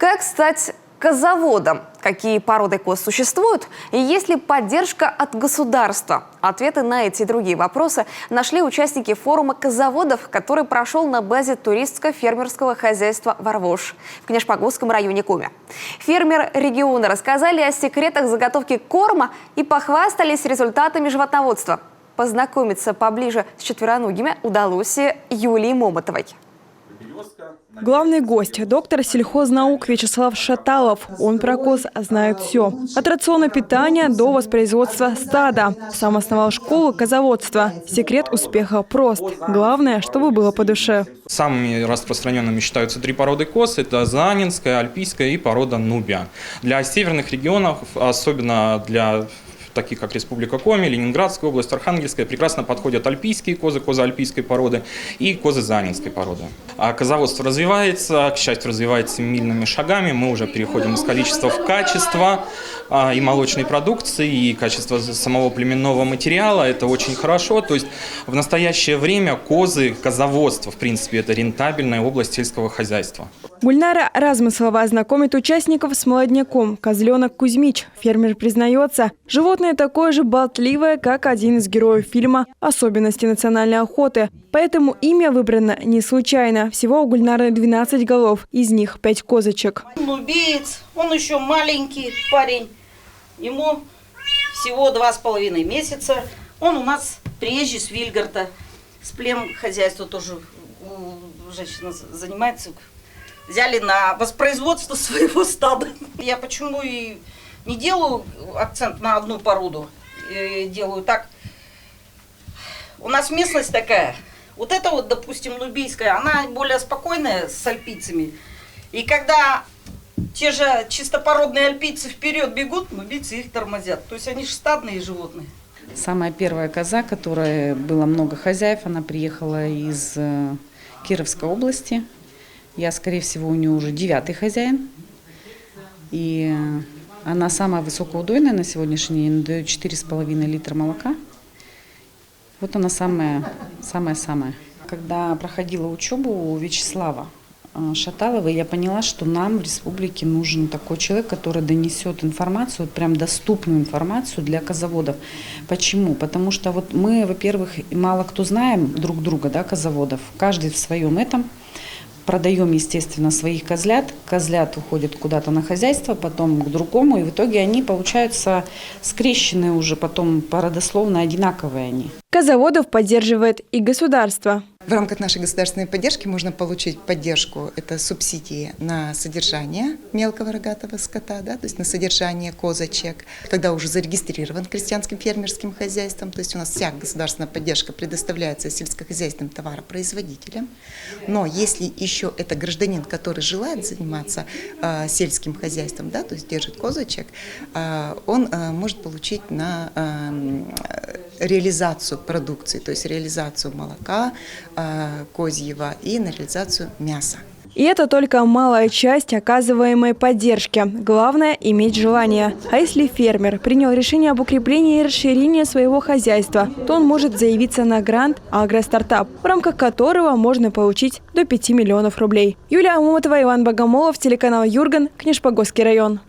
Как стать козаводом? Какие породы коз существуют? И есть ли поддержка от государства? Ответы на эти и другие вопросы нашли участники форума козаводов, который прошел на базе туристско-фермерского хозяйства «Варвош» в Книжпогосском районе Коми. Фермеры региона рассказали о секретах заготовки корма и похвастались результатами животноводства. Познакомиться поближе с четвероногими удалось Юлии Момотовой. Главный гость – доктор сельхознаук Вячеслав Шаталов. Он про коз знает все. От рациона питания до воспроизводства стада. Сам основал школу козоводства. Секрет успеха прост. Главное, чтобы было по душе. Самыми распространенными считаются три породы коз. Это заанинская, альпийская и порода нубия. Для северных регионов, особенно для таких как Республика Коми, Ленинградская область, Архангельская, прекрасно подходят альпийские козы, козы альпийской породы и козы заанинской породы. А козоводство развивается, к счастью, развивается семимильными шагами. Мы уже переходим из количества в качество и молочной продукции, и качество самого племенного материала. Это очень хорошо. То есть в настоящее время козоводство, в принципе, это рентабельная область сельского хозяйства. Гульнара Размыслова знакомит участников с молодняком. Козленок Кузьмич. Фермер признается, животное такое же болтливое, как один из героев фильма «Особенности национальной охоты». Поэтому имя выбрано не случайно. Всего у Гульнары 12 голов, из них 5 козочек. Нубиец, он еще маленький парень, ему всего 2,5 месяца. Он у нас приезжий с Вильгарта, с племхозяйства тоже женщина занимается. Взяли на воспроизводство своего стада. Я почему и не делаю акцент на одну породу, делаю так. У нас местность такая. Вот эта вот, допустим, нубийская, она более спокойная с альпийцами. И когда те же чистопородные альпийцы вперед бегут, нубийцы их тормозят. То есть они же стадные животные. Самая первая коза, которая было много хозяев, она приехала из Кировской области. Я, скорее всего, у нее уже 9-й хозяин. И она самая высокоудойная на сегодняшний день, дает 4,5 литра молока. Вот она самая-самая. Когда проходила учебу у Вячеслава Шаталова, я поняла, что нам в республике нужен такой человек, который донесет информацию, прям доступную информацию для козоводов. Почему? Потому что вот мы, во-первых, мало кто знаем друг друга, да, козоводов, каждый в своем этом. Продаем, естественно, своих козлят. Козлят уходят куда-то на хозяйство, потом к другому. И в итоге они получаются скрещенные уже, потом породословно одинаковые они. Козоводов поддерживает и государство. В рамках нашей государственной поддержки можно получить поддержку, это субсидии на содержание мелкого рогатого скота, да, то есть на содержание козочек, когда уже зарегистрирован крестьянским фермерским хозяйством, то есть у нас вся государственная поддержка предоставляется сельскохозяйственным товаропроизводителям. Но если еще это гражданин, который желает заниматься сельским хозяйством, да, то есть держит козочек, он может получить на реализацию продукции, то есть реализацию молока козьего и на реализацию мяса. И это только малая часть оказываемой поддержки. Главное – иметь желание. А если фермер принял решение об укреплении и расширении своего хозяйства, то он может заявиться на грант «Агростартап», в рамках которого можно получить до 5 миллионов рублей. Юлия Момотова, Иван Богомолов, телеканал Юрган, Книжпогосский район.